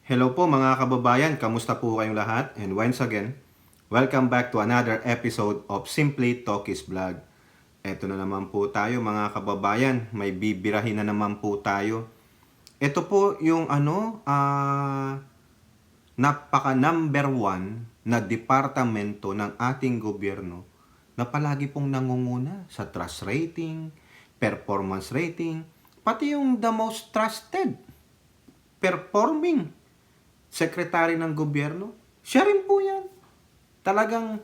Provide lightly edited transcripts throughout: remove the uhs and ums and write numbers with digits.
Hello po mga kababayan, kamusta po kayong lahat? And once again, welcome back to another episode of Simply Talkies Vlog. Eto na naman po tayo mga kababayan, may bibirahin na naman po tayo. Ito po yung napaka number one na departamento ng ating gobyerno na palagi pong nangunguna sa trust rating, performance rating, pati yung the most trusted, performing secretary ng gobyerno. Siya rin po yan. Talagang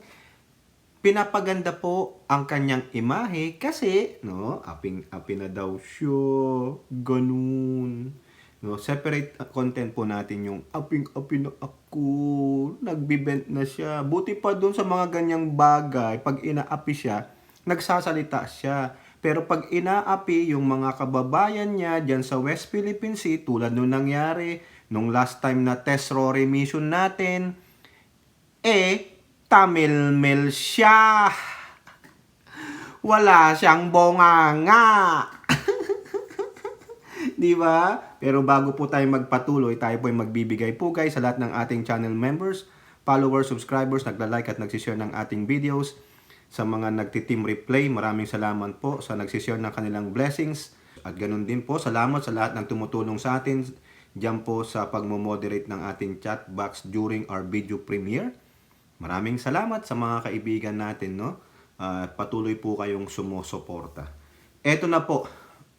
pinapaganda po ang kanyang imahe kasi, no, aping-api na daw siya, ganun. No, separate content po natin yung aping-api na ako, nagbibent na siya. Buti pa dun sa mga ganyang bagay, pag inaapi siya, nagsasalita siya. Pero pag inaapi yung mga kababayan niya dyan sa West Philippine Sea, tulad nung nangyari nung last time na test Rory mission natin, Tamil Mel siya. Wala siyang bonganga. Di ba? Pero bago po tayo magpatuloy, tayo po ay magbibigay po guys sa lahat ng ating channel members, followers, subscribers, nagla-like at nagsishare ng ating videos. Sa mga nagti-team replay, maraming salamat po sa nagsishare ng kanilang blessings. At ganun din po, salamat sa lahat ng tumutulong sa atin diyan po sa pagmo-moderate ng ating chat box during our video premiere. Maraming salamat sa mga kaibigan natin, no? Patuloy po kayong sumusuporta. Eto na po,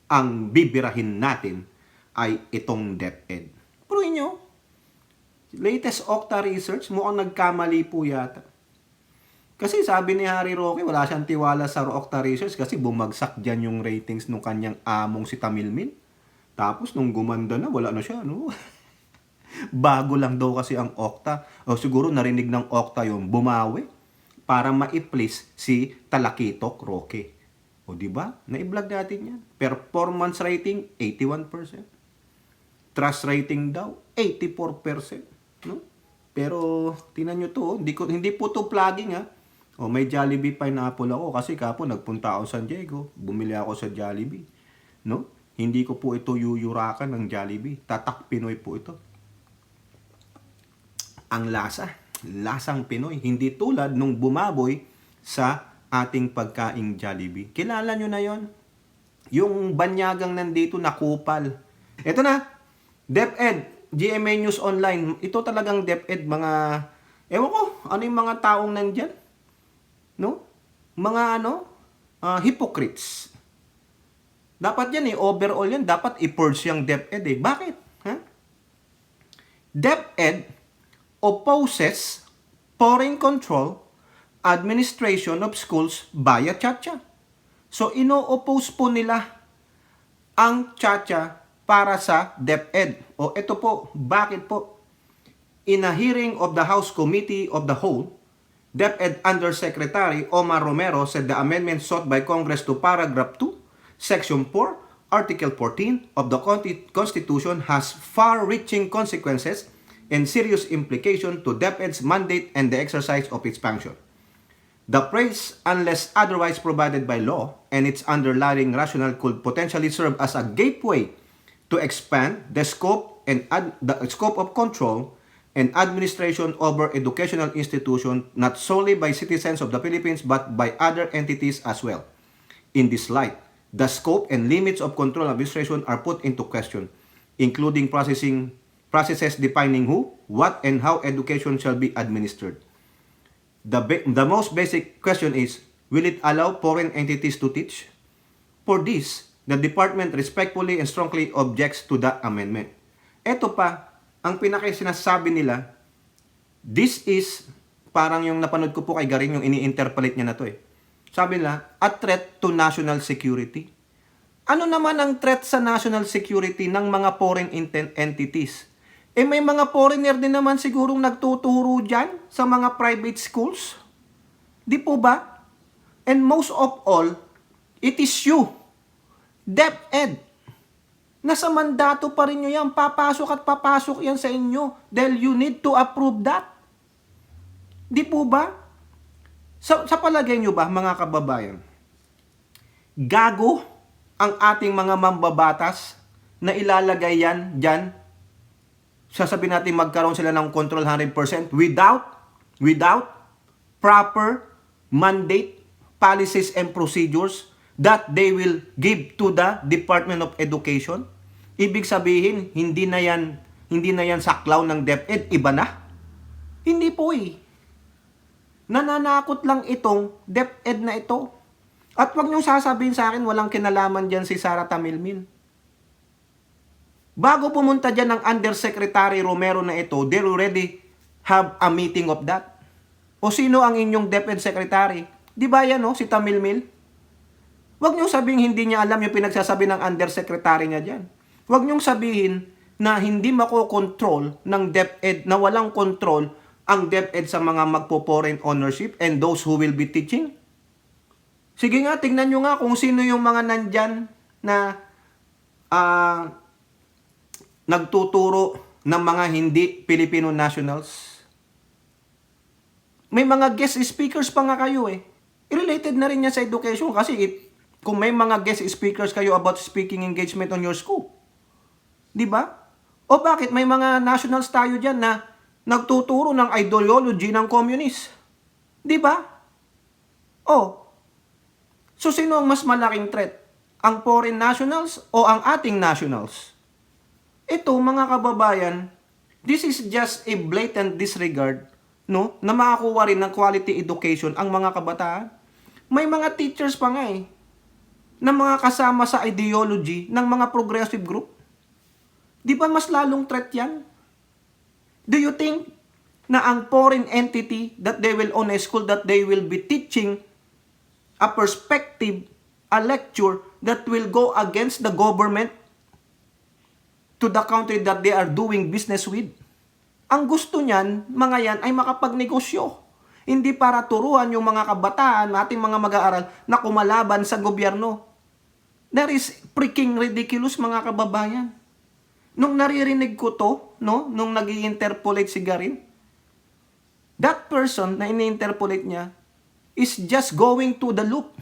ang bibirahin natin ay itong DepEd. Pero inyo, latest Okta research, mukhang nagkamali po yata. Kasi sabi ni Harry Roque, wala siyang tiwala sa Okta research kasi bumagsak dyan yung ratings nung kanyang among si Tamil Min. Tapos nung gumanda na, wala na siya, no? Bago lang daw kasi ang Okta. O siguro narinig ng Okta yung bumawi para ma-please si Talakitok Roque. O di ba? Na-vlog natin yan. Performance rating 81%. Trust rating daw 84%, no? Pero tingnan niyo to, hindi po to plugging ha. O may Jollibee pineapple ako kasi kapo nagpunta ako San Diego, bumili ako sa Jollibee, no? Hindi ko po ito yuyurakan ng Jollibee. Tatak Pinoy po ito. Ang lasang Pinoy. Hindi tulad nung bumaboy sa ating pagkaing Jollibee. Kilala nyo na yon? Yung banyagang nandito na kupal. Ito na, DepEd, GMA News Online. Ito talagang DepEd, mga, ewan ko, ano yung mga taong nandyan? No? Mga hypocrites. Dapat yan overall yan, dapat i-purge yung DepEd Bakit? DepEd opposes foreign control administration of schools via Chacha. So, ino-oppose po nila ang Chacha para sa DepEd. O ito po, bakit po? In a hearing of the House Committee of the Whole, DepEd Undersecretary Omar Romero said the amendment sought by Congress to Paragraph 2, Section 4, Article 14 of the Constitution has far-reaching consequences and serious implication to DepEd's mandate and the exercise of its function. The phrase, unless otherwise provided by law, and its underlying rationale could potentially serve as a gateway to expand the scope of control and administration over educational institutions not solely by citizens of the Philippines but by other entities as well. In this light, the scope and limits of control administration are put into question, including processes defining who, what, and how education shall be administered. The most basic question is, will it allow foreign entities to teach? For this, the department respectfully and strongly objects to the amendment. Ito pa, ang pinakasinasabi nila, this is, parang yung napanood ko po kay Garing, yung ini-interpolate niya na to Sabi nila, a threat to national security. Ano naman ang threat sa national security ng mga foreign entities? May mga foreigner din naman sigurong nagtuturo dyan sa mga private schools. Di po ba? And most of all, it is you, DepEd. Nasa mandato pa rin nyo yan. Papasok at papasok yan sa inyo. Dahil you need to approve that. Di po ba? Sa palagay nyo ba, mga kababayan, gago ang ating mga mambabatas na ilalagay yan dyan sasabihin natin magkaroon sila ng control 100% without proper mandate, policies, and procedures that they will give to the Department of Education. Ibig sabihin, hindi na yan saklaw ng DepEd, iba na. Hindi po eh. Nananakot lang itong DepEd na ito. At wag niyong sasabihin sa akin, walang kinalaman dyan si Sara Tamilmin. Bago pumunta dyan ng Undersecretary Romero na ito, they already have a meeting of that. O sino ang inyong DepEd Secretary? Di ba yan, no? Si Tamilmin? Wag niyong sabihin hindi niya alam yung pinagsasabi ng Undersecretary niya dyan. Wag niyong sabihin na hindi makokontrol ng DepEd, na walang control ang DepEd sa mga magpo-foreign ownership and those who will be teaching. Sige nga, tingnan nyo nga kung sino yung mga nandyan na nagtuturo ng mga hindi Filipino nationals. May mga guest speakers pa nga kayo eh. Related na rin yan sa education kasi kung may mga guest speakers kayo about speaking engagement on your school. Di ba? O bakit may mga nationals tayo dyan na nagtuturo ng ideology ng communist? Di ba? O, so sino ang mas malaking threat? Ang foreign nationals o ang ating nationals? Ito mga kababayan, this is just a blatant disregard, no, na makakuha rin ng quality education ang mga kabataan. May mga teachers pa nga eh, na mga kasama sa ideology ng mga progressive group. Di ba mas lalong threat yan? Do you think na ang foreign entity that they will own a school, that they will be teaching a perspective, a lecture that will go against the government to the country that they are doing business with? Ang gusto niyan, mga yan, ay makapagnegosyo. Hindi para turuan yung mga kabataan, ating mga mag-aaral, na kumalaban sa gobyerno. That is freaking ridiculous, mga kababayan. Nung naririnig ko to, no, nung nag-i-interpolate si Garin, that person na ini-interpolate niya is just going to the loop.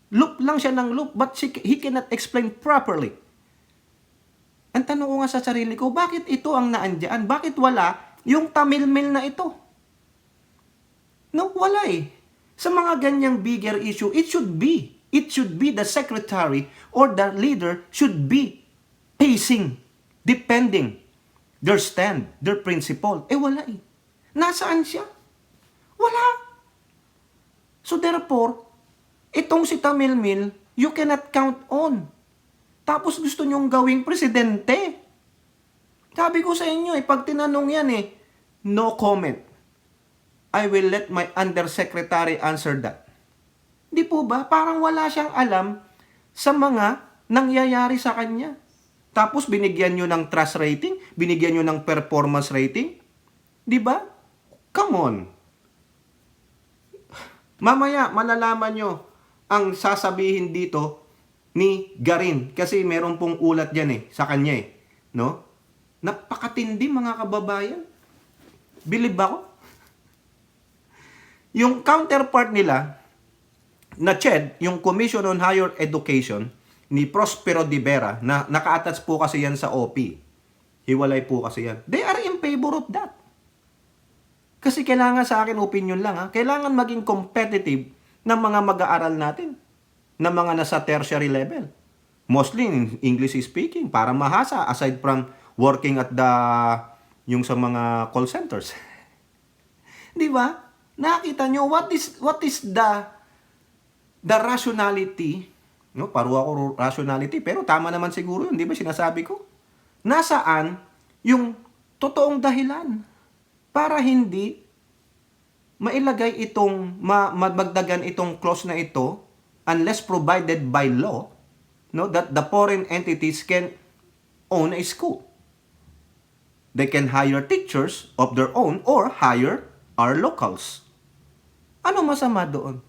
Loop lang siya ng loop, but he cannot explain properly. Ang tanong ko nga sa sarili ko, bakit ito ang naandyan? Bakit wala yung Tamilmin na ito? No, wala eh. Sa mga ganyang bigger issue, it should be the secretary or the leader should be pacing, defending their stand, their principle. Eh wala eh. Nasaan siya? Wala. So therefore, itong si Tamilmin, you cannot count on. Tapos gusto nyong gawing presidente. Sabi ko sa inyo eh, pag tinanong yan eh, no comment. I will let my undersecretary answer that. Di po ba? Parang wala siyang alam sa mga nangyayari sa kanya. Tapos binigyan nyo ng trust rating, binigyan nyo ng performance rating. Di ba? Come on. Mamaya, malalaman nyo ang sasabihin dito ni Garin. Kasi meron pong ulat dyan eh, sa kanya eh. No? Napakatindi mga kababayan. Believe ako? Yung counterpart nila, na CHED, yung Commission on Higher Education, ni Prospero de Vera, na naka-attach po kasi yan sa OP. Hiwalay po kasi yan. They are in favor of that. Kasi kailangan sa akin, opinion lang ha, kailangan maging competitive ng mga mag-aaral natin, ng mga nasa tertiary level. Mostly in English speaking, para mahasa, aside from working at yung sa mga call centers. Di ba? Nakita nyo, what is the rationality, no? Paro ako rationality, pero tama naman siguro yun, di ba sinasabi ko? Nasaan yung totoong dahilan para hindi mailagay itong, magdagan itong clause na ito unless provided by law, no, that the foreign entities can own a school. They can hire teachers of their own or hire our locals. Ano masama doon?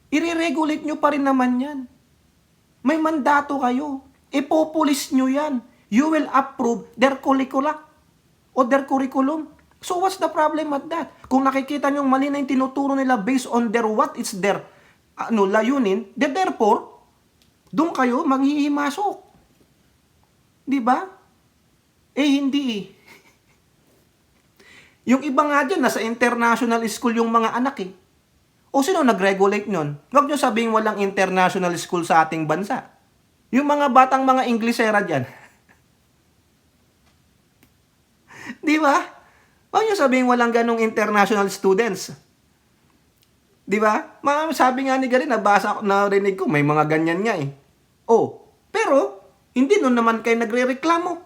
I-regulate nyo pa rin naman yan. May mandato kayo. Ipopulis nyo yan. You will approve their curricula o their curriculum. So what's the problem at that? Kung nakikita nyo mali na yung tinuturo nila based on their what is their layunin, therefore, doon kayo manghihimasok. Di ba? Eh hindi eh. Yung iba nga dyan, nasa international school yung mga anak eh. O sino nag-regulate nun? Huwag nyo sabihin walang international school sa ating bansa. Yung mga batang mga Inglesera dyan. Di ba? Huwag nyo sabihin walang ganong international students. Di ba? Sabi nga ni Gary, narinig ko, may mga ganyan nga eh. Oh, pero, hindi nun naman kayo nagre-reklamo.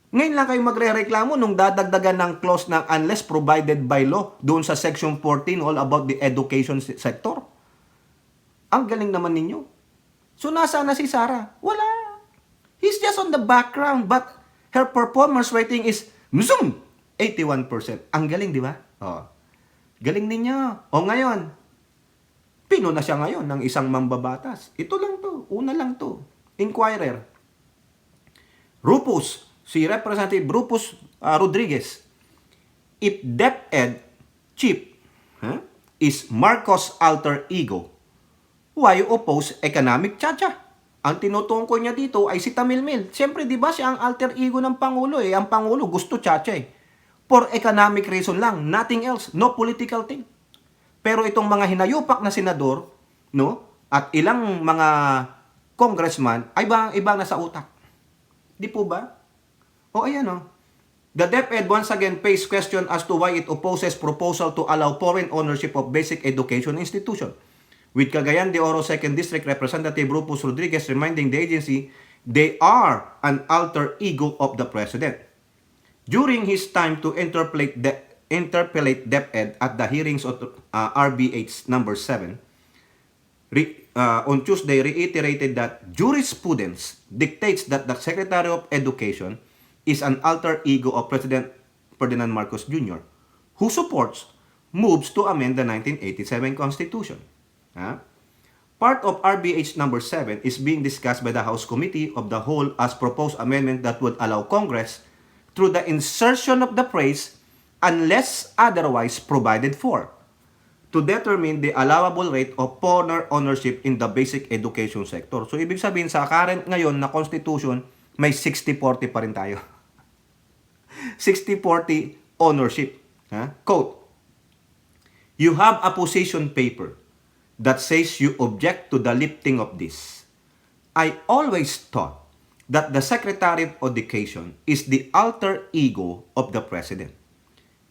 Ngayon lang kayo magre-reklamo nung dadagdagan ng clause ng unless provided by law doon sa Section 14 all about the education sector. Ang galing naman ninyo. So, nasaan na si Sarah? Wala. He's just on the background, but her performance rating is 81%. Ang galing, di ba? Oh. Galing ninyo. O ngayon, pino na siya ngayon ng isang mambabatas. Ito lang to. Una lang to. Inquirer. Rufus, si Representative Rufus Rodriguez. If DepEd chief is Marcos' alter ego, why you oppose economic chacha? Ang tinutungkol niya dito ay si Tamilmil. Siyempre, di ba siya ang alter ego ng Pangulo eh. Ang Pangulo gusto chacha eh. For economic reason lang, nothing else, no political thing. Pero itong mga hinayupak na senador, no, at ilang mga congressman ay ibang nasa utak. Di po ba? O ayan o. The DepEd once again pays question as to why it opposes proposal to allow foreign ownership of basic education institution. With Cagayan de Oro 2nd District Representative Rufus Rodriguez reminding the agency they are an alter ego of the President. During his time to interpellate DepEd at the hearings of RBH number 7, on Tuesday reiterated that jurisprudence dictates that the Secretary of Education is an alter ego of President Ferdinand Marcos Jr., who supports moves to amend the 1987 Constitution. Part of RBH number 7 is being discussed by the House Committee of the Whole as proposed amendment that would allow Congress through the insertion of the phrase unless otherwise provided for to determine the allowable rate of foreign ownership in the basic education sector. So, ibig sabihin sa current ngayon na Constitution, may 60-40 pa rin tayo. 60-40 ownership. Quote, you have a position paper that says you object to the lifting of this. I always thought that the Secretary of Education is the alter ego of the President.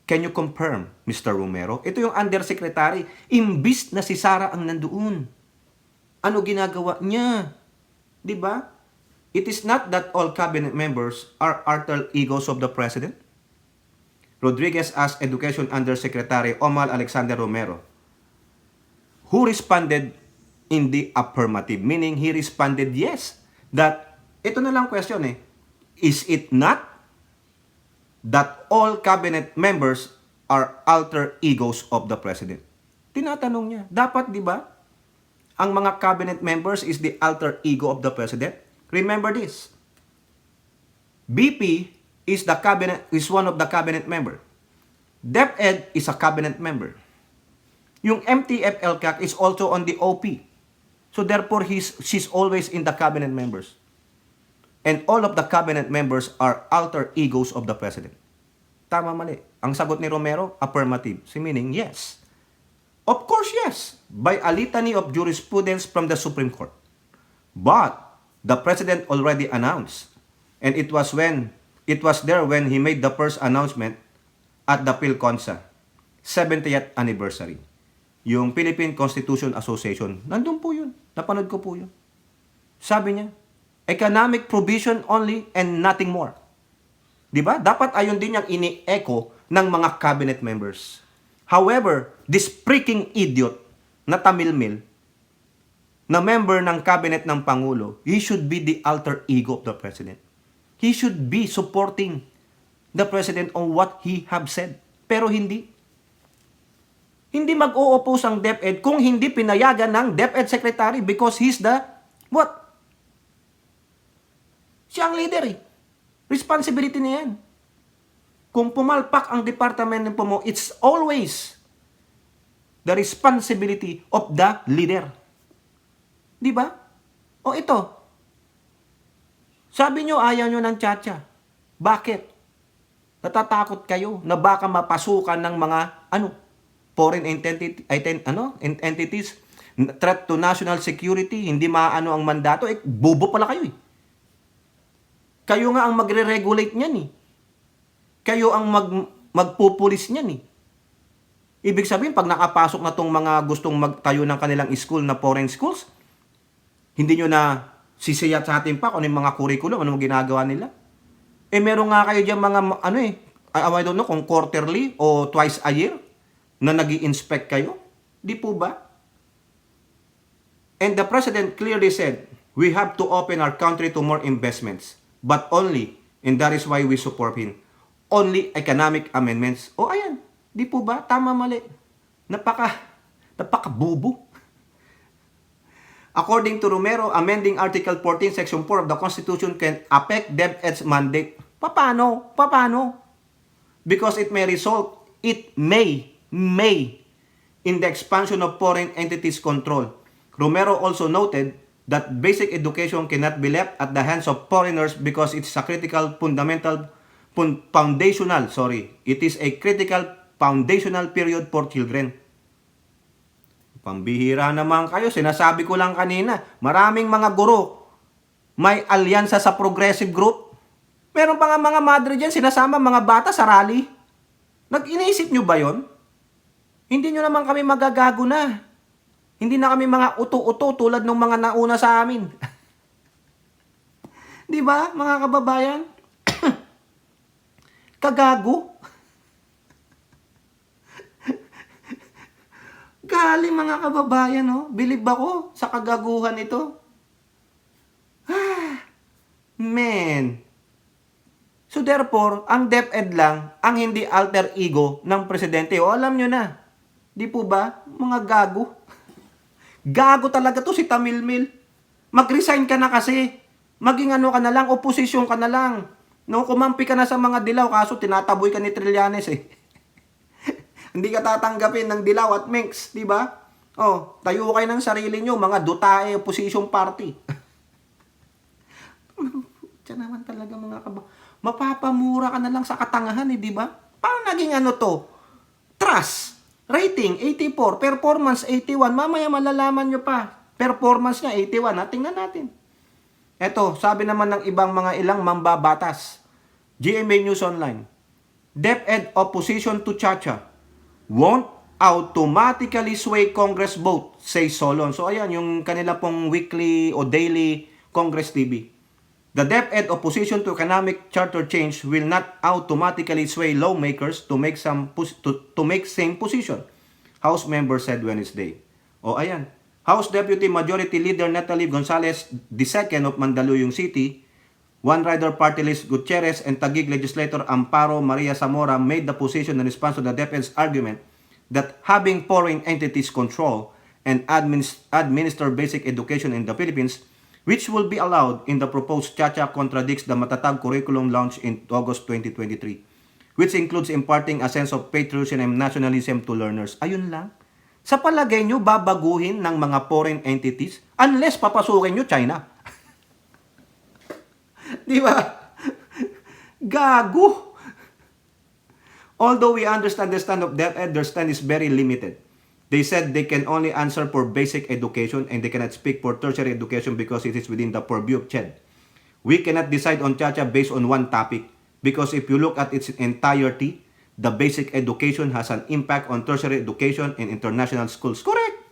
Can you confirm, Mr. Romero? Ito yung undersecretary. Imbis na si Sara ang nandoon. Ano ginagawa niya? Di ba? It is not that all cabinet members are alter egos of the President. Rodriguez asked Education Undersecretary Omar Alexander Romero, who responded in the affirmative, meaning he responded yes. That, ito na lang question eh, is it not that all cabinet members are alter egos of the President? Tinatanong niya. Dapat, di ba, ang mga cabinet members is the alter ego of the President? Remember this. BP is one of the cabinet member. DepEd is a cabinet member. Yung MTF-LCAC is also on the OP. So therefore, she's always in the cabinet members. And all of the cabinet members are alter egos of the President. Tama, mali. Ang sagot ni Romero, affirmative. Meaning, yes. Of course, yes. By a litany of jurisprudence from the Supreme Court. But, the President already announced. And it was there when he made the first announcement at the PhilConsa 70th anniversary. Yung Philippine Constitution Association, nandun po yun. Napanood ko po yun. Sabi niya, economic provision only and nothing more. Diba? Dapat ayon din yung ini-echo ng mga cabinet members. However, this freaking idiot na Tamilmil, na member ng cabinet ng Pangulo, he should be the alter ego of the President. He should be supporting the President on what he have said. Pero hindi. Hindi mag-o-oppose ang DepEd kung hindi pinayagan ng DepEd Secretary because he's the, what? Siya ang leader eh. Responsibility niya yan. Kung pumalpak ang department mo, it's always the responsibility of the leader. Di ba? O ito, sabi nyo ayaw nyo ng chacha. Bakit? Natatakot kayo na baka mapasukan ng mga foreign entities, threat to national security, hindi maano ang mandato. Bobo pala kayo eh. Kayo nga ang magre-regulate niyan eh. Kayo ang magpupulis niyan eh. Ibig sabihin, pag nakapasok na tong mga gustong magtayo ng kanilang school na foreign schools, hindi nyo na sisiyat sa atin pa kung ano yung mga curriculum, ano ginagawa nila. Meron nga kayo dyan mga, I don't know, kung quarterly o twice a year na nag-i-inspect kayo. Di po ba? And the President clearly said, we have to open our country to more investments, but only, and that is why we support him, only economic amendments. O ayan, di po ba? Tama, mali. Napaka-bubo. According to Romero, amending Article 14, Section 4 of the Constitution can affect DepEd's mandate. Paano? Because it may result, in the expansion of foreign entities' control. Romero also noted that basic education cannot be left at the hands of foreigners because it's a critical it is a critical foundational period for children. Pambihira naman kayo, sinasabi ko lang kanina, maraming mga guro may alyansa sa progressive group. Meron pa nga mga madre dyan, sinasama mga bata sa rally. Nag-inisip nyo ba yon? Hindi nyo naman kami magagago na. Hindi na kami mga uto-uto tulad ng mga nauna sa amin. Di ba, mga kababayan? Kagago. Galing mga kababayan, no? Bilib ako sa kagaguhan ito. Man. So therefore, ang DepEd lang ang hindi alter ego ng presidente. O alam nyo na. Di po ba? Mga gago. Gago talaga to si Tamilmil. Mag-resign ka na kasi. Maging ka na lang, oposisyon ka na lang. No, kumampi ka na sa mga dilaw, kaso tinataboy ka ni Trillanes eh. Hindi ka tatanggapin ng dilaw at mix, di ba? Oh, tayo kayo ng sarili nyo, mga dutae opposition party. Diyan naman talaga mga mapapamura ka na lang sa katangahan eh, di ba? Paano naging to? Trust, rating 84, performance 81. Mamaya malalaman nyo pa. Performance niya 81, tingnan natin. Eto, sabi naman ng ibang mga ilang mambabatas. GMA News Online. DepEd opposition to Chacha won't automatically sway Congress vote, says Solon. So ayan, yung kanila pong weekly o daily Congress TV. The DepEd opposition to economic charter change will not automatically sway lawmakers to make same position, House member said Wednesday. O ayan, House Deputy Majority Leader Natalie Gonzales II of Mandaluyong City, One Rider Party List Gutierrez, and Taguig Legislator Amparo Maria Zamora made the position in response to the DepEd's argument that having foreign entities control and administer basic education in the Philippines, which will be allowed in the proposed Chacha, contradicts the matatag curriculum launched in August 2023, which includes imparting a sense of patriotism and nationalism to learners. Ayun lang. Sa palagay nyo, babaguhin ng mga foreign entities unless papasukin nyo China. Di ba? Gago. Although we understand the stand of DepEd, their stand is very limited. They said they can only answer for basic education and they cannot speak for tertiary education because it is within the purview of CHED. We cannot decide on Chacha based on one topic because if you look at its entirety, the basic education has an impact on tertiary education and international schools. Correct.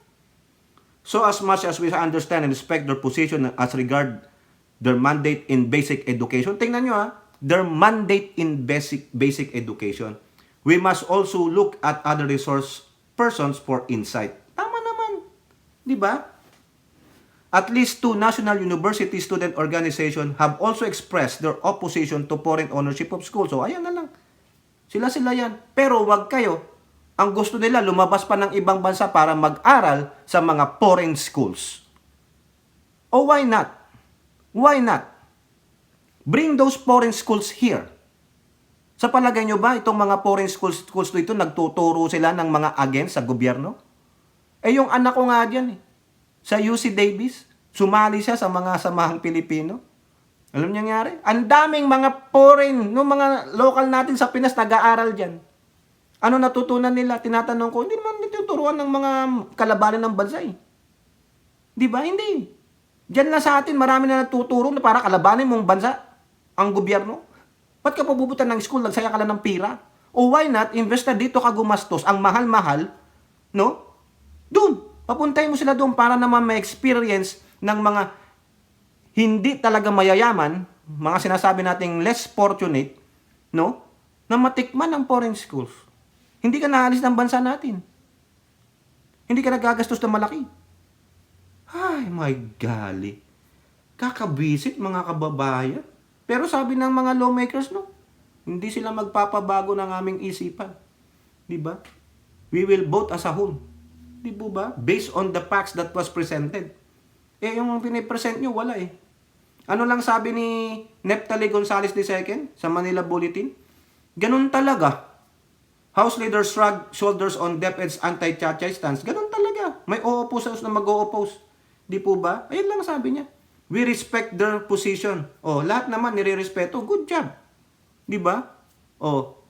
So as much as we understand and respect their position as regard their mandate in basic education, tingnan nyo their mandate in basic education, we must also look at other resource persons for insight. Tama naman. Di ba? At least 2 national university student organizations have also expressed their opposition to foreign ownership of schools. So ayan na lang. Sila yan. Pero wag kayo. Ang gusto nila, lumabas pa ng ibang bansa para mag-aral sa mga foreign schools. Oh, why not? Why not? Bring those foreign schools here. Sa palagay nyo ba, itong mga foreign schools dito, nagtuturo sila ng mga agents sa gobyerno? Yung anak ko nga dyan sa UC Davis, sumali siya sa mga samahang Pilipino. Alam niyo nangyari? Ang daming mga foreign, no, mga local natin sa Pinas nag-aaral dyan. Ano natutunan nila? Tinatanong ko, hindi naman nituturuan ng mga kalabanan ng bansa eh. Di ba? Hindi. Diyan lang sa atin, marami na natuturo na para kalabanin mong bansa, ang gobyerno. Ba't ka pabubutan ng school, nagsaya ka lang ng pira? O why not, invest na dito ka gumastos, ang mahal-mahal, no? Doon, papuntahin mo sila doon para naman ma-experience ng mga hindi talaga mayayaman, mga sinasabi nating less fortunate, no? Na matikman ang foreign schools. Hindi ka naalis ng bansa natin. Hindi ka nagagastos ng malaki. Ay, my golly. Kakabisit mga kababayan. Pero sabi ng mga lawmakers, no, hindi sila magpapabago ng aming isipan. Di ba? We will vote as a whole. Di ba? Based on the facts that was presented. Eh, yung pinipresent nyo, wala eh. Ano lang sabi ni Neptali Gonzales II sa Manila Bulletin? Ganun talaga. House leaders shrug shoulders on DepEd's anti-Chacha stance. Ganun talaga. May o-oppose na mag-o-oppose. Di po ba? Ayun lang sabi niya. We respect their position. Oh, lahat naman nire-respeto. Good job. Di ba? Oh,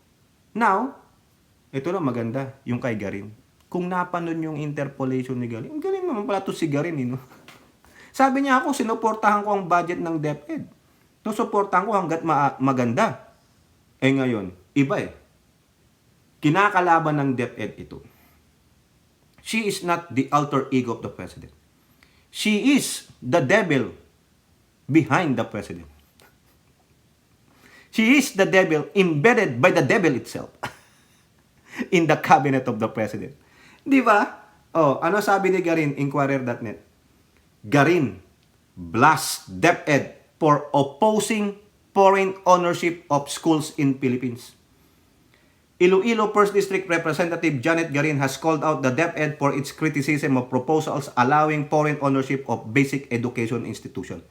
now, ito na maganda, yung kay Garin. Kung napanood yung interpolation ni Garin, ang galing naman pala to si Garin, no? Sabi niya ako, sinuportahan ko ang budget ng DepEd. Susuportahan ko hanggat maganda. Eh ngayon, iba eh. Kinakalaban ng DepEd ito. She is not the alter ego of the president. She is the devil behind the president. She is the devil embedded by the devil itself in the cabinet of the president. Di ba? Oh, ano sabi ni Garin, Inquirer.net? Garin blasts DepEd for opposing foreign ownership of schools in Philippines. Iloilo 1st District Representative Janet Garin has called out the DepEd for its criticism of proposals allowing foreign ownership of basic education institutions,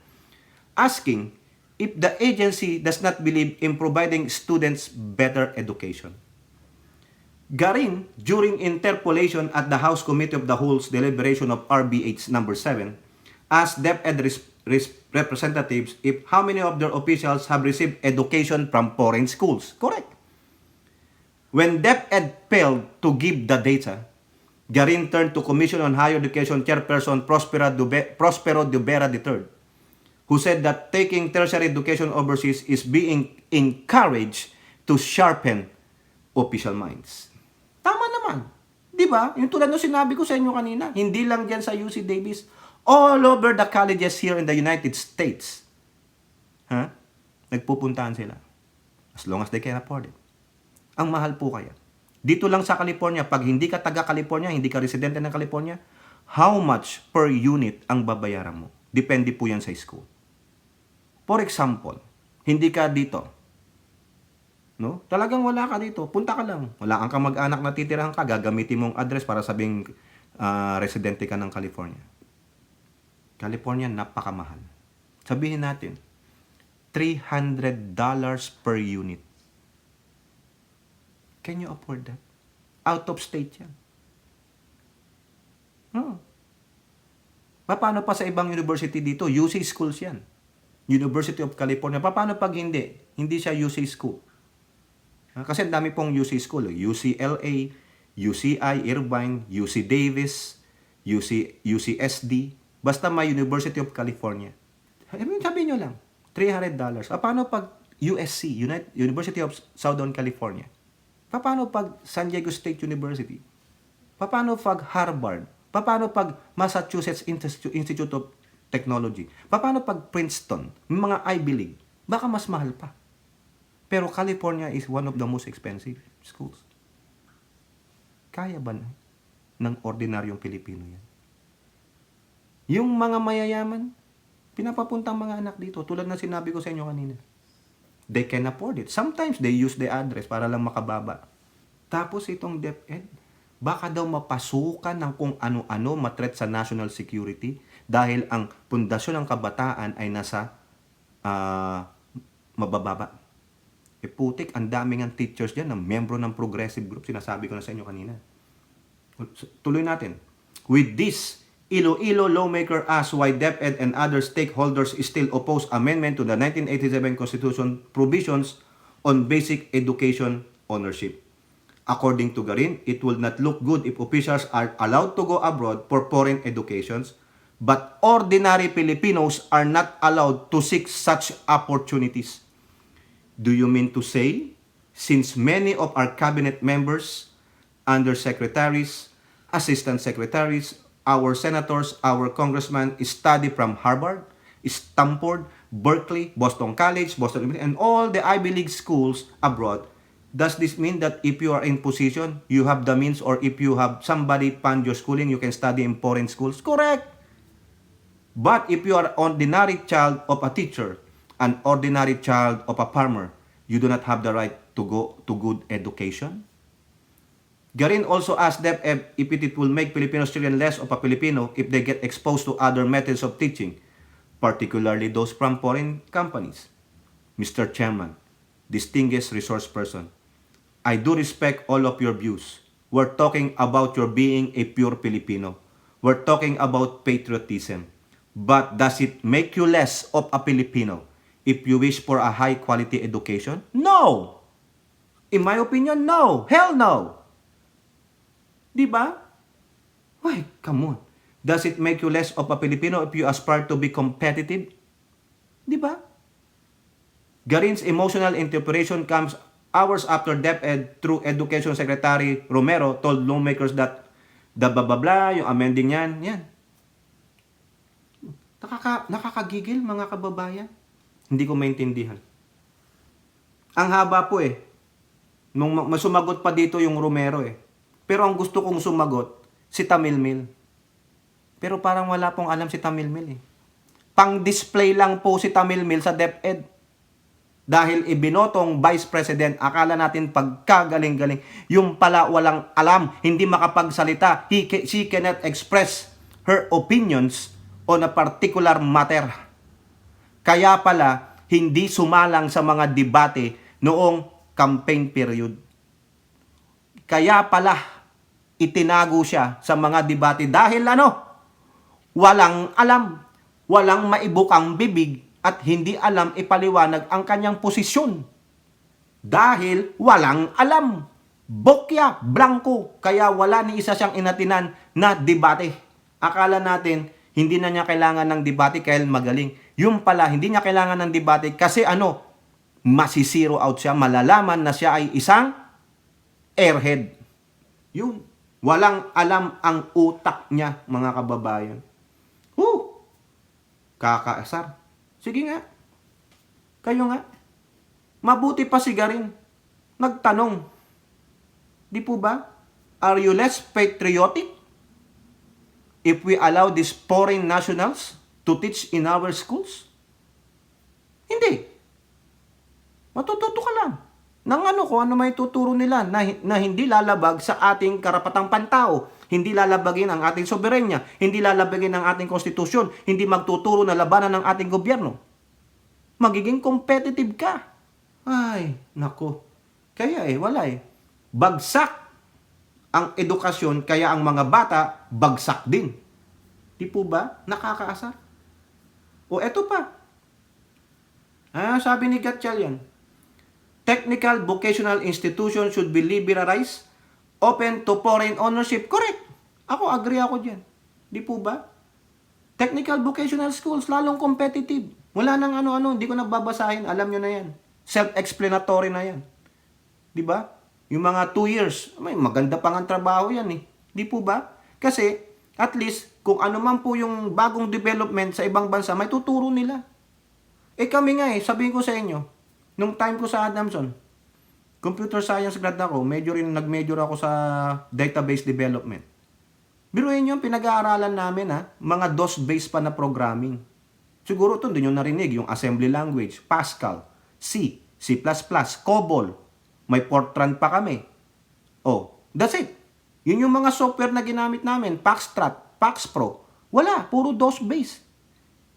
asking if the agency does not believe in providing students better education. Garin, during interpolation at the House Committee of the Whole's deliberation of RBH number 7, asked DepEd representatives if how many of their officials have received education from foreign schools. Correct. When DepEd failed to give the data, Garin turned to Commission on Higher Education Chairperson Prospero Dubera III, who said that taking tertiary education overseas is being encouraged to sharpen official minds. Tama naman. Di ba? Yung tulad ng sinabi ko sa inyo kanina, hindi lang dyan sa UC Davis, all over the colleges here in the United States, nagpupuntahan sila. As long as they can afford it. Ang mahal po kaya. Dito lang sa California, pag hindi ka taga-California, hindi ka residente ng California, how much per unit ang babayaran mo? Depende po yan sa school. For example, hindi ka dito. No? Talagang wala ka dito. Punta ka lang. Wala kang mag-anak na titirahan ka. Gagamitin mong address para sabing residente ka ng California. California, napakamahal. Sabihin natin, $300 per unit. Can you afford that? Out of state yan. No. Paano pa sa ibang university dito? UC schools yan. University of California. Paano pag hindi? Hindi siya UC school. Kasi dami pong UC school. UCLA, UCI, Irvine, UC Davis, UCSD. Basta may University of California. Sabi nyo lang, $300. Paano pag USC, University of Southern California? Paano pag San Diego State University? Paano pag Harvard? Paano pag Massachusetts Institute of Technology? Paano pag Princeton? Mga Ivy League? Baka mas mahal pa. Pero California is one of the most expensive schools. Kaya ba ng ordinaryong Pilipino yan? Yung mga mayayaman, pinapapuntang mga anak dito, tulad na sinabi ko sa inyo kanina. They can afford it. Sometimes they use the address para lang makababa. Tapos itong DepEd, baka daw mapasukan ng kung ano-ano matret sa national security dahil ang pundasyon ng kabataan ay nasa mabababa. E putik, ang daming ang teachers dyan na membro ng progressive group. Sinasabi ko na sa inyo kanina. Tuloy natin. With this Iloilo lawmaker asks why DepEd and other stakeholders still oppose amendment to the 1987 Constitution provisions on basic education ownership. According to Garin, it will not look good if officials are allowed to go abroad for foreign educations, but ordinary Filipinos are not allowed to seek such opportunities. Do you mean to say, since many of our cabinet members, undersecretaries, assistant secretaries, our senators, our congressmen study from Harvard, Stanford, Berkeley, Boston College, Boston University, and all the Ivy League schools abroad, does this mean that if you are in position, you have the means, or if you have somebody fund your schooling, you can study in foreign schools? Correct. But if you are ordinary child of a teacher, an ordinary child of a farmer, you do not have the right to go to good education? Garin also asked DepEd if it will make Filipino children less of a Filipino if they get exposed to other methods of teaching, particularly those from foreign companies. Mr. Chairman, distinguished resource person, I do respect all of your views. We're talking about your being a pure Filipino. We're talking about patriotism. But does it make you less of a Filipino if you wish for a high quality education? No! In my opinion, no. Hell no! Diba? Why, come on. Does it make you less of a Filipino if you aspire to be competitive? Diba? Garin's emotional interpretation comes hours after DepEd through Education Secretary Romero told lawmakers that the blah, yung amending yan. Nakakagigil mga kababayan. Hindi ko maintindihan. Ang haba po eh. Nung masumagot pa dito yung Romero eh. Pero ang gusto kong sumagot, si Tamilmil. Pero parang wala pong alam si Tamilmil eh. Pang-display lang po si Tamilmil sa DepEd. Dahil ibinotong Vice President, akala natin pagkagaling-galing. Yung pala walang alam, hindi makapagsalita. She cannot express her opinions on a particular matter. Kaya pala, hindi sumalang sa mga debate noong campaign period. Kaya pala, itinago siya sa mga debate dahil walang alam, walang maibukang bibig, at hindi alam ipaliwanag ang kanyang posisyon. Dahil walang alam. Bokya, blanco. Kaya wala ni isa siyang inatinan na debate. Akala natin, hindi na niya kailangan ng debate kaya magaling. Yung pala, hindi niya kailangan ng debate kasi masisiro out siya. Malalaman na siya ay isang airhead. Yun. Walang alam ang utak niya, mga kababayan. Kakaasar. Sige nga. Kayo nga. Mabuti pa si Garin. Nagtanong. Di po ba? Are you less patriotic if we allow these foreign nationals to teach in our schools? Hindi. Matututo ka lang. Nang kung ano may tuturo nila na hindi lalabag sa ating karapatang pantao. Hindi lalabagin ang ating soberenya, hindi lalabagin ang ating konstitusyon, hindi magtuturo na labanan ng ating gobyerno. Magiging competitive ka. Ay, nako. Kaya wala eh. Bagsak ang edukasyon, kaya ang mga bata, bagsak din. Di po ba? Nakakaasar. O eto pa. Sabi ni Gatchalian, technical vocational institution should be liberalized, open to foreign ownership. Correct. Ako, agree ako dyan. Di po ba? Technical vocational schools, lalong competitive. Wala nang hindi ko nababasahin. Alam nyo na yan. Self-explanatory na yan. Di ba? Yung mga 2 years, maganda pang ang trabaho yan eh. Di po ba? Kasi, at least, kung ano man po yung bagong development sa ibang bansa, may tuturo nila. Kami nga sabihin ko sa inyo, nung time ko sa Adamson, computer science grad ako, nag-major ako sa database development. Biruin nyo, pinag-aaralan namin mga DOS-based pa na programming. Siguro ito, hindi nyo narinig, yung assembly language, Pascal, C, C++, COBOL, may Fortran pa kami. That's it. Yun yung mga software na ginamit namin, Paxstrat, Paxpro. Wala, puro DOS-based.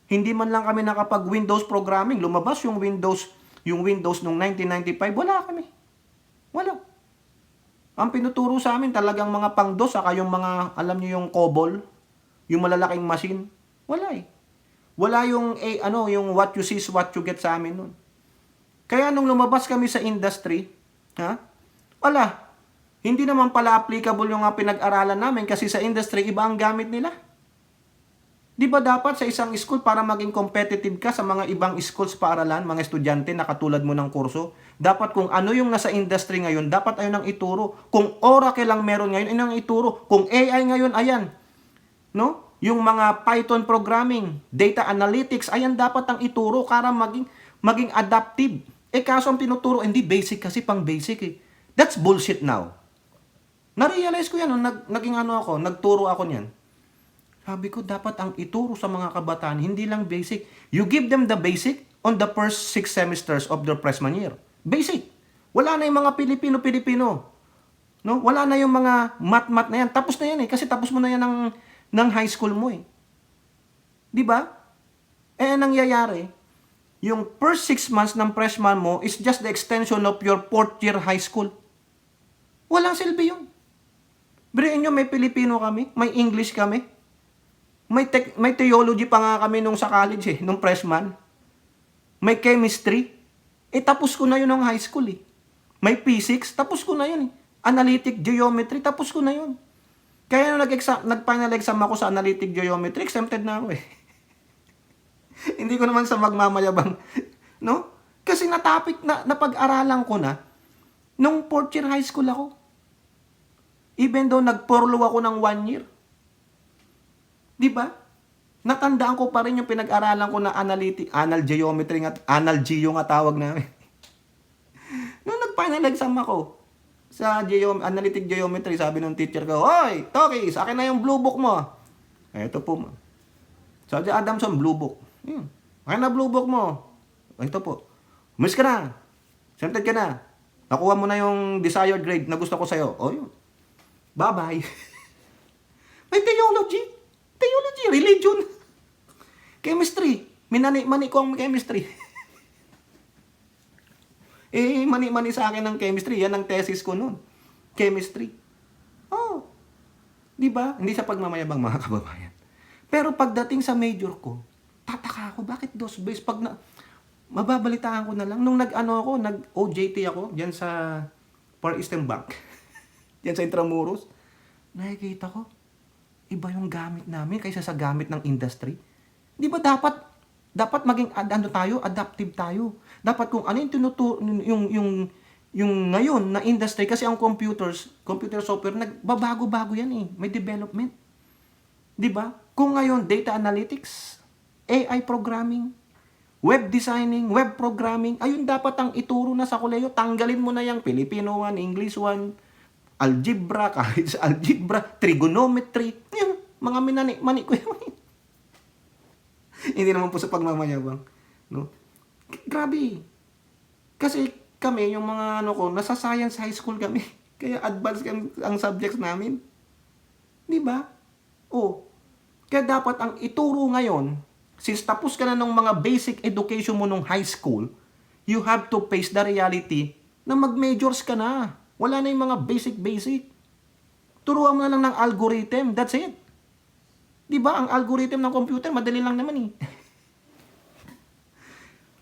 Hindi man lang kami nakapag-Windows programming. Lumabas yung Windows nung 1995, wala kami. Wala. Ang pinuturo sa amin talagang mga pang-DOS, saka yung mga, alam niyo yung COBOL, Yung malalaking machine. Wala eh. Wala yung, yung what you see is what you get sa amin nun. Kaya nung lumabas kami sa industry, wala. Hindi naman pala applicable yung pinag-aralan namin kasi sa industry, iba ang gamit nila. Di ba dapat sa isang school para maging competitive ka sa mga ibang schools paaralan, mga estudyante na katulad mo ng kurso, dapat kung ano yung nasa industry ngayon, dapat ayun ang ituro. Kung Oracle lang meron ngayon, ayun ang ituro. Kung AI ngayon, ayan. No? Yung mga Python programming, data analytics, ayan dapat ang ituro para maging adaptive. Kaso ang tinuturo, hindi basic kasi pang basic eh. That's bullshit now. Na-realize ko yan, nagturo ako niyan. Sabi ko, dapat ang ituro sa mga kabataan, hindi lang basic. You give them the basic on the first 6 semesters of their freshman year. Basic. Wala na yung mga Pilipino. No? Wala na yung mga math na yan. Tapos na yan eh, kasi tapos mo na yan ng high school mo eh. Di ba? Nangyayari, yung first 6 months ng freshman mo is just the extension of your 4th year high school. Walang silbi yun. Biriin nyo, may Pilipino kami, may English kami, may theology pa nga kami nung sa college eh, nung freshman. May chemistry. Tapos ko na yun nung high school eh. May physics, tapos ko na yun eh. Analytic geometry, tapos ko na yun. Kaya nung nag-final exam ako sa analytic geometry, exempted na ako eh. Hindi ko naman sa magmamayabang, no? Kasi napag-aralan ko na nung 4th year high school ako. Even though nag-porlo ako ng 1 year. Di ba? Natandaan ko pa rin yung pinag-aralan ko na anal geometry, anal geo nga tawag namin. Nung nag-final exam ako sa analytic geometry, sabi ng teacher ko, "Hoy, Tokis, akin na yung blue book mo." Ito po. Sabi Adamson, blue book. Akin na blue book mo. Ito po. Miss ka na. Sented ka na. Nakuha mo na yung desired grade na gusto ko sa'yo. Yun. Bye-bye. May theology, religion, chemistry. Mani ko ang chemistry. Mani sa akin ng chemistry. Yan ang thesis ko noon. Chemistry. Di ba? Hindi sa pagmamayabang, mga kababayan. Pero pagdating sa major ko, tataka ako, bakit dos base? Mababalitaan ko na lang. Nung nag-OJT ako, dyan sa Far Eastern Bank, dyan sa Intramuros, nakikita ko, iba yung gamit namin kaysa sa gamit ng industry. Di ba dapat maging adaptive tayo. Dapat kung ano yung tinuturo, yung ngayon na industry, kasi ang computer software, nagbabago-bago yan eh. May development. Di ba? Kung ngayon, data analytics, AI programming, web designing, web programming, ayun dapat ang ituro na sa koleyo. Tanggalin mo na yung Filipino 1, English 1, algebra, kahit sa algebra, trigonometry, yan, mga mani ko yan. Hindi naman po sa pagmamayabang, no? Grabe. Kasi kami, yung mga nasa science high school kami, kaya advanced ang subjects namin. Di ba? Kaya dapat ang ituro ngayon, since tapos ka na ng mga basic education mo nung high school, you have to face the reality na mag-majors ka na. Wala na yung mga basic. Turuan mo na lang ng algorithm. That's it. Di ba? Ang algorithm ng computer, madali lang naman eh.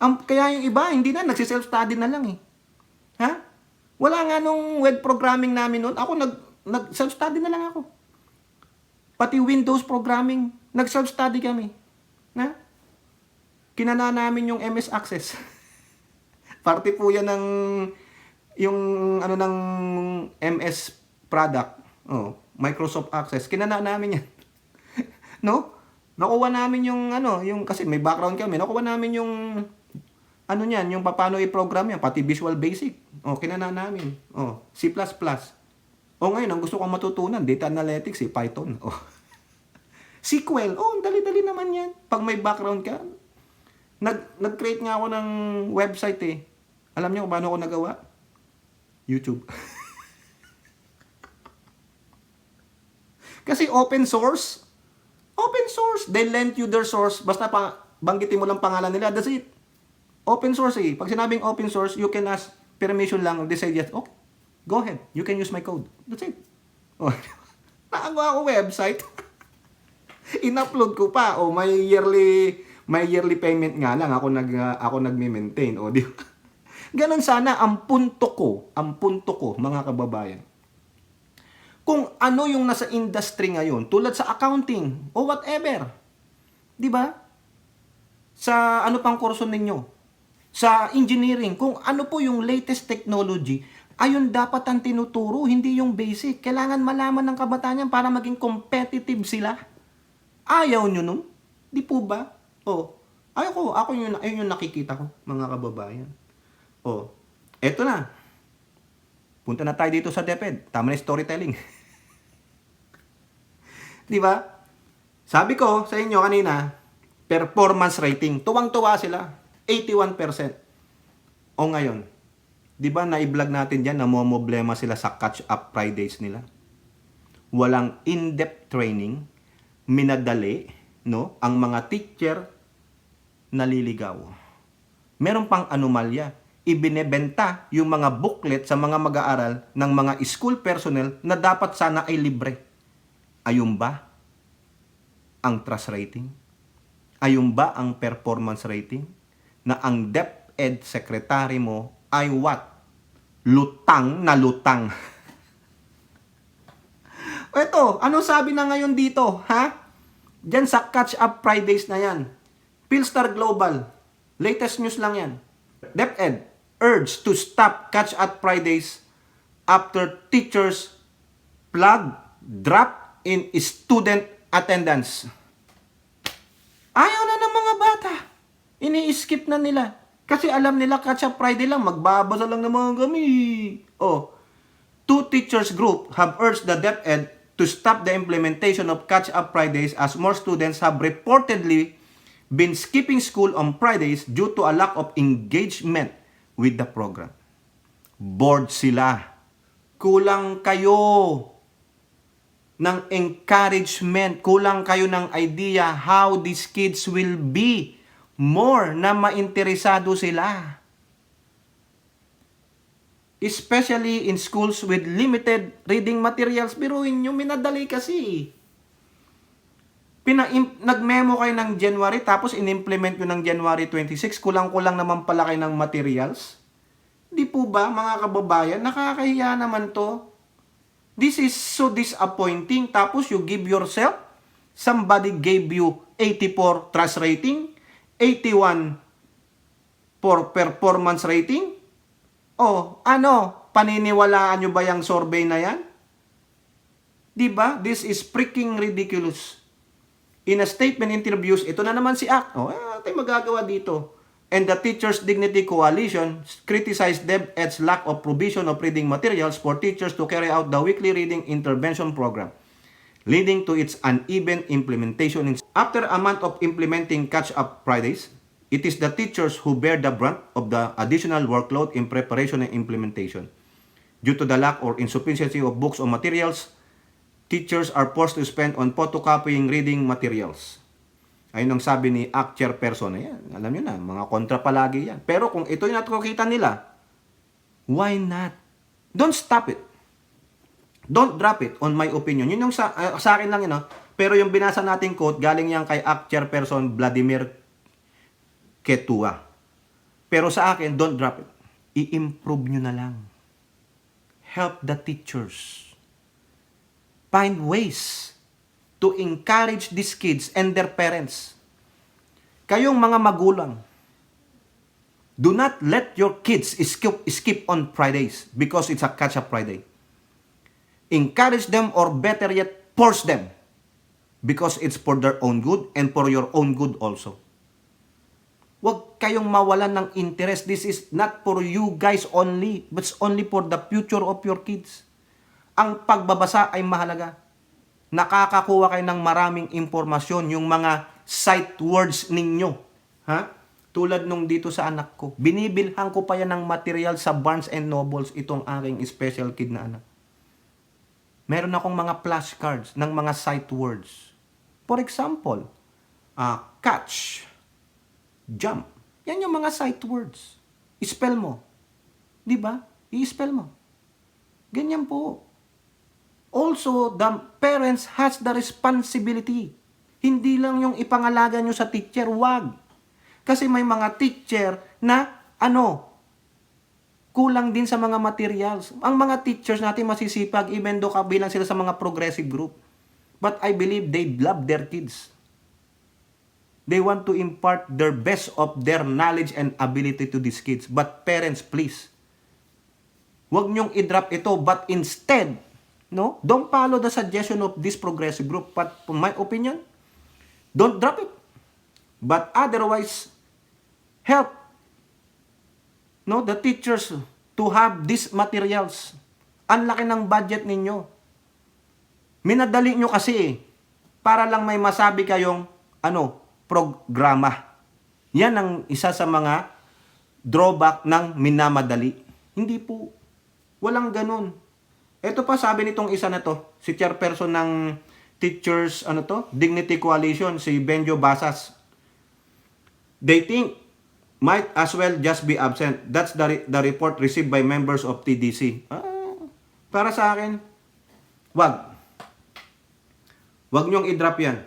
Kaya yung iba, hindi na. Nagsi-self-study na lang eh. Wala nga nung web programming namin noon. Ako, nag-self-study na lang ako. Pati Windows programming, nag-self-study kami. Kinana namin yung MS Access. Parte po yan ng ng MS product. Microsoft Access. Kinana namin yan. No? Nakuha namin yung kasi may background kami. Nakuha namin yung yung paano i-program yan, pati Visual Basic. Kinana namin. C++. Ngayon, ang gusto kong matutunan, data analytics, Python. SQL. Dali-dali naman yan. Pag may background ka, nag-create nga ako ng website eh. Alam niyo kung paano ako nagawa? YouTube. Kasi open source, they lend you their source. Basta banggitin mo lang pangalan nila, that's it. Open source eh. Pag sinabing open source, you can ask permission lang. They say yes, okay, go ahead. You can use my code. That's it. Nakagawa ako website. In-upload ko pa. O may yearly payment nga lang ako nagme-maintain. O di ba? Ganon sana ang punto ko mga kababayan. Kung ano yung nasa industry ngayon, tulad sa accounting o whatever. 'Di ba? Sa ano pang kurso ninyo? Sa engineering, kung ano po yung latest technology, ayun dapat ang tinuturo, hindi yung basic. Kailangan malaman ng kabataan yan para maging competitive sila. Ayaw nyo nun? Di po ba? Ayun yung nakikita ko, mga kababayan. Eto na. Punta na tayo dito sa DepEd. Tama na storytelling. Di ba? Sabi ko sa inyo kanina, performance rating. Tuwang-tuwa sila. 81%. O ngayon, di ba na-vlog natin dyan, namomoblema sila sa catch-up Fridays nila? Walang in-depth training, minadali, no? Ang mga teacher naliligaw. Meron pang anomalya. Ibinebenta yung mga booklet sa mga mag-aaral ng mga school personnel na dapat sana ay libre. Ayun ba ang trust rating? Ayun ba ang performance rating? Na ang DepEd secretary mo ay what? Lutang na lutang. Eto, ano sabi na ngayon dito? Ha? Diyan sa Catch Up Fridays na yan. Philstar Global. Latest news lang yan. DepEd urged to stop Catch Up Fridays after teachers flag drop in student attendance. Ayaw na ng mga bata. Ini-skip na nila. Kasi alam nila Catch Up Friday lang, magbabasa lang naman kami. Two teachers group have urged the DepEd to stop the implementation of Catch Up Fridays as more students have reportedly been skipping school on Fridays due to a lack of engagement with the program. Bored sila. Kulang kayo ng encouragement. Kulang kayo ng idea how these kids will be more na mainteresado sila. Especially in schools with limited reading materials. Biruin nyo, minadali kasi. Nag-memo kayo ng January tapos in-implement nyo ng January 26, kulang-kulang naman pala kayo ng materials. Di po ba, mga kababayan? Nakakahiya naman to. This is so disappointing. Tapos you give yourself, somebody gave you 84 trust rating, 81 for performance rating. Paniniwalaan nyo ba yung survey na yan? Di ba? This is freaking ridiculous. In a statement interviews, ito na naman si Ak. Tayo magagawa dito. And the Teachers Dignity Coalition criticized DepEd's lack of provision of reading materials for teachers to carry out the weekly reading intervention program, leading to its uneven implementation. After a month of implementing Catch-Up Fridays, it is the teachers who bear the brunt of the additional workload in preparation and implementation. Due to the lack or insufficiency of books or materials, teachers are forced to spend on photocopying reading materials. Ayun ang sabi ni ACT chairperson. Ayan, alam nyo na, mga kontra palagi yan. Pero kung ito yung nakikita nila, why not? Don't stop it. Don't drop it, on my opinion. Yun yung sa akin lang yun. Pero yung binasa nating quote, galing yan kay ACT chairperson Vladimir Ketua. Pero sa akin, don't drop it. I-improve nyo na lang. Help the teachers. Find ways to encourage these kids and their parents. Kayong mga magulang, do not let your kids skip on Fridays because it's a catch-up Friday. Encourage them, or better yet, force them because it's for their own good and for your own good also. Huwag kayong mawalan ng interest. This is not for you guys only, but it's only for the future of your kids. Ang pagbabasa ay mahalaga. Nakakakuha kayo ng maraming impormasyon, yung mga sight words ninyo. Tulad nung dito sa anak ko. Binibilhan ko pa yan ng material sa Barnes and Nobles, itong aking special kid na anak. Meron akong mga flashcards ng mga sight words. For example, catch, jump. Yan yung mga sight words. I-spell mo. Di ba? I-spell mo. Ganyan po. Also, the parents has the responsibility. Hindi lang yung ipangalaga nyo sa teacher, wag. Kasi may mga teacher na kulang din sa mga materials. Ang mga teachers natin masisipag even though kabilang sila sa mga progressive group. But I believe they love their kids. They want to impart their best of their knowledge and ability to these kids. But parents, please, huwag nyong i-drop ito. But instead, don't follow the suggestion of this progressive group. But for my opinion, don't drop it. But otherwise, help the teachers to have these materials. Ang laki ng budget ninyo. Minadali nyo kasi para lang may masabi kayong programa. Yan ang isa sa mga drawback ng minamadali. Hindi po. Walang ganun. Ito pa sabi nitong isa na to, si chairperson ng Teachers Dignity Coalition, si Benjo Basas. They think might as well just be absent. That's the report received by members of TDC. Para sa akin, wag nyong i-drop yan.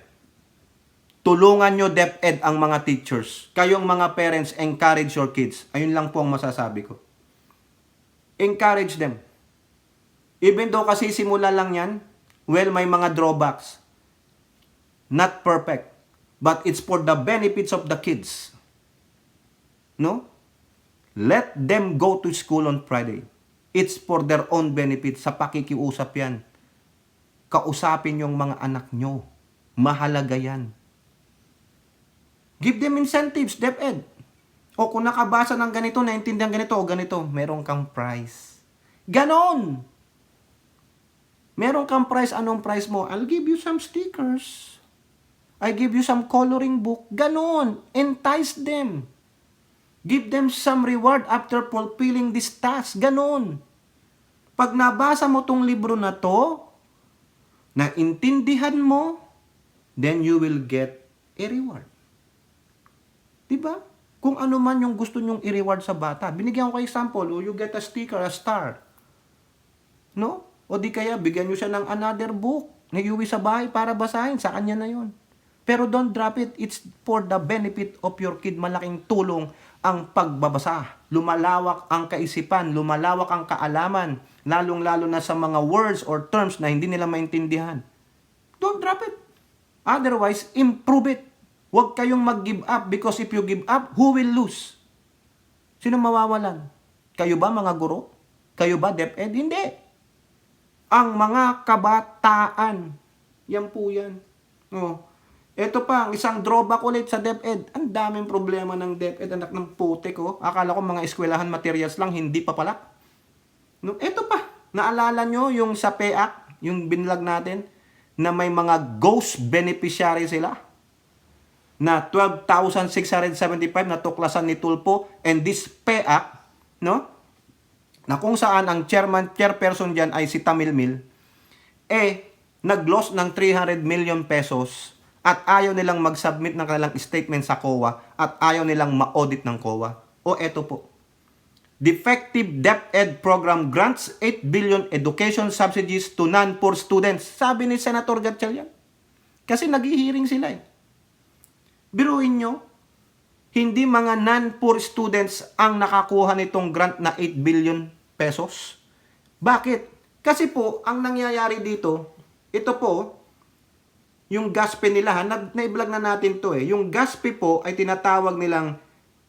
Tulungan nyo DepEd ang mga teachers. Kayong mga parents, encourage your kids. Ayun lang po ang masasabi ko. Encourage them. Even though kasi simula lang yan, may mga drawbacks. Not perfect. But it's for the benefits of the kids. Let them go to school on Friday. It's for their own benefit. Sa pakikiusap yan. Kausapin yung mga anak nyo. Mahalaga yan. Give them incentives, DepEd. O kung nakabasa ng ganito, naintindihan ganito o ganito, meron kang prize. Ganon! Meron kang prize, anong prize mo? I'll give you some stickers. I give you some coloring book. Ganon! Entice them. Give them some reward after fulfilling this task. Ganon! Pag nabasa mo tong libro na to, naintindihan mo, then you will get a reward. Diba? Kung ano man yung gusto nyong i-reward sa bata. Binigyan ko kayo example, you get a sticker, a star. O di kaya, bigyan nyo siya ng another book na iuwi sa bahay para basahin. Sa kanya na yon. Pero don't drop it. It's for the benefit of your kid. Malaking tulong ang pagbabasa. Lumalawak ang kaisipan, lumalawak ang kaalaman, lalong-lalo na sa mga words or terms na hindi nila maintindihan. Don't drop it. Otherwise, improve it. Huwag kayong mag-give up because if you give up, who will lose? Sino mawawalan? Kayo ba mga guro? Kayo ba DepEd? Hindi. Ang mga kabataan. Yan po yan. Ito pa, ang isang drawback ulit sa DepEd. Ang daming problema ng DepEd, anak ng putik ko. Akala ko mga eskwelahan materials lang, hindi pa pala. Ito pa, naalala nyo yung sa PEAC, yung binlag natin, na may mga ghost beneficiary sila? Na 12,675 na tuklasan ni Tulfo and this PEAC, na kung saan ang chairperson dyan ay si Tamilmil, nag-loss ng 300 million pesos at ayaw nilang mag-submit ng kanilang statement sa COA at ayaw nilang ma-audit ng COA. Eto po. Defective DepEd program grants 8 billion education subsidies to non-poor students. Sabi ni Senator Gatchalian. Kasi nag-hearing sila Biruin nyo, hindi mga non-poor students ang nakakuha nitong grant na 8 billion pesos. Bakit? Kasi po, ang nangyayari dito, ito po, yung GASPE nila, na-vlog na natin to Yung GASPE po ay tinatawag nilang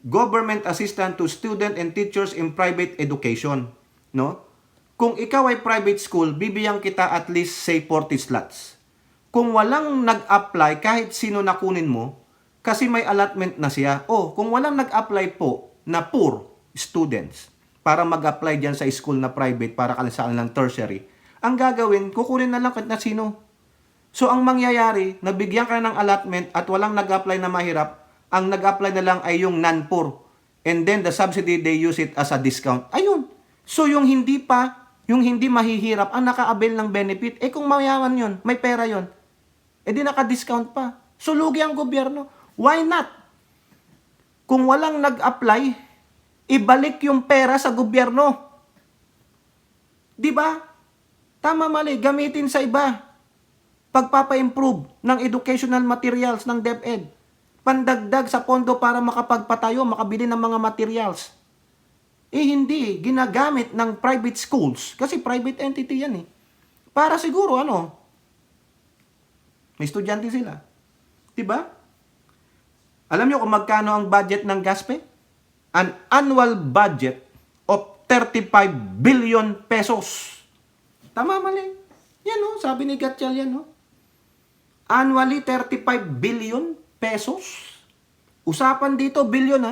Government Assistance to Student and Teachers in Private Education. Kung ikaw ay private school, bibigyan kita at least say 40 slots. Kung walang nag-apply, kahit sino nakunin mo, kasi may allotment na siya. Kung walang nag-apply po na poor students para mag-apply dyan sa school na private para kalisaan ng tertiary, ang gagawin, kukunin na lang kahit na sino. So, ang mangyayari, nabigyan ka ng allotment at walang nag-apply na mahirap, ang nag-apply na lang ay yung non-poor. And then, the subsidy, they use it as a discount. Ayun. So, yung hindi mahihirap, ang naka-avail ng benefit, kung mayaman yun, may pera yun, di naka-discount pa. So, lugi ang gobyerno. Why not? Kung walang nag-apply, ibalik yung pera sa gobyerno. Di ba? Tama mali, gamitin sa iba. pagpapa-improve ng educational materials ng DepEd, pandagdag sa pondo para makapagpatayo, makabili ng mga materials. Hindi, ginagamit ng private schools, kasi private entity yan para siguro may estudyante sila. Diba? Alam nyo kung magkano ang budget ng GASPE? An annual budget of 35 billion pesos. Tama, mali. Yan sabi ni Gatchal yan Annually, 35 billion pesos. Usapan dito, billion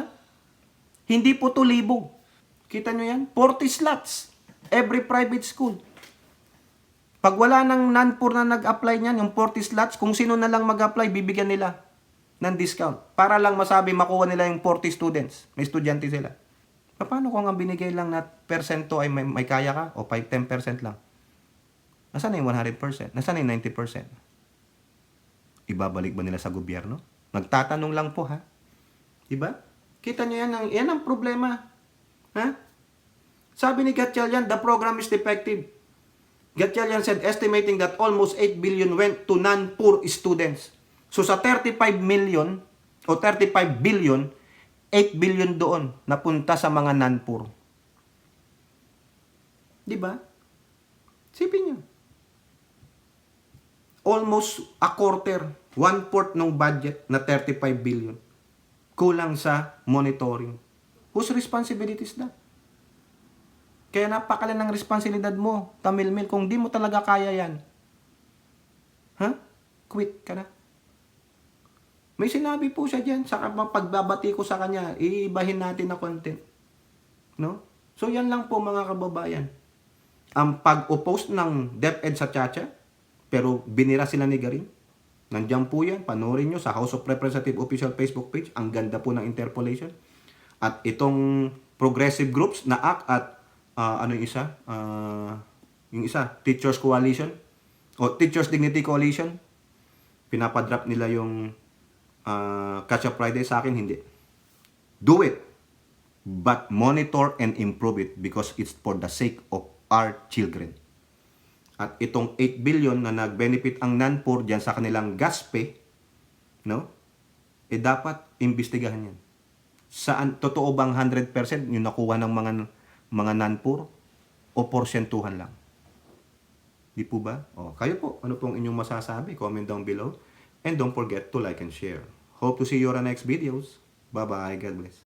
Hindi po to libo. Kita nyo yan? 40 slots. Every private school. Pag wala ng non-poor na nag-apply niyan, yung 40 slots, kung sino na lang mag-apply, bibigyan nila ng discount. Para lang masabi, makuha nila yung 40 students. May estudyante sila. Paano kung ang binigay lang na persento ay may kaya ka? O 5-10% lang? Nasaan na yung 100%? Nasaan na yung 90%? Ibabalik ba nila sa gobyerno? Nagtatanong lang po Diba? Kita nyo yan ang problema. Sabi ni Gatchalian, the program is defective. Gatchalian said, estimating that almost 8 billion went to non-poor students. So sa 35 million o 35 billion, 8 billion doon napunta sa mga non-poor. Diba? Sipin nyo. Almost a quarter, 1/4 ng budget na 35 billion. Kulang sa monitoring. Whose responsibility is that? Kaya napakalan ng responsibilidad mo, Tamilmil, kung di mo talaga kaya yan. Quit ka na. May sinabi po siya dyan, sa pagbabati ko sa kanya, iibahin natin na content. No? So yan lang po mga kababayan. Ang pag-oppose ng DepEd sa Chacha, pero binira sila ni Garin. Nandiyan po yan, panoorin nyo sa House of Representatives official Facebook page. Ang ganda po ng interpolation. At itong progressive groups na ACT at yung isa, Teachers Coalition o Teachers Dignity Coalition, pinapadrop nila yung Catch Up Friday. Sa akin, hindi. Do it, but monitor and improve it because it's for the sake of our children. At itong 8 billion na nag-benefit ang non-poor dyan sa kanilang GASPE, dapat imbestigahan yan. Saan, totoo bang 100% yung nakuha ng mga non-poor o porsyentuhan lang? Di po ba? Kayo po, ano pong inyong masasabi? Comment down below. And don't forget to like and share. Hope to see you on our next videos. Bye-bye. God bless.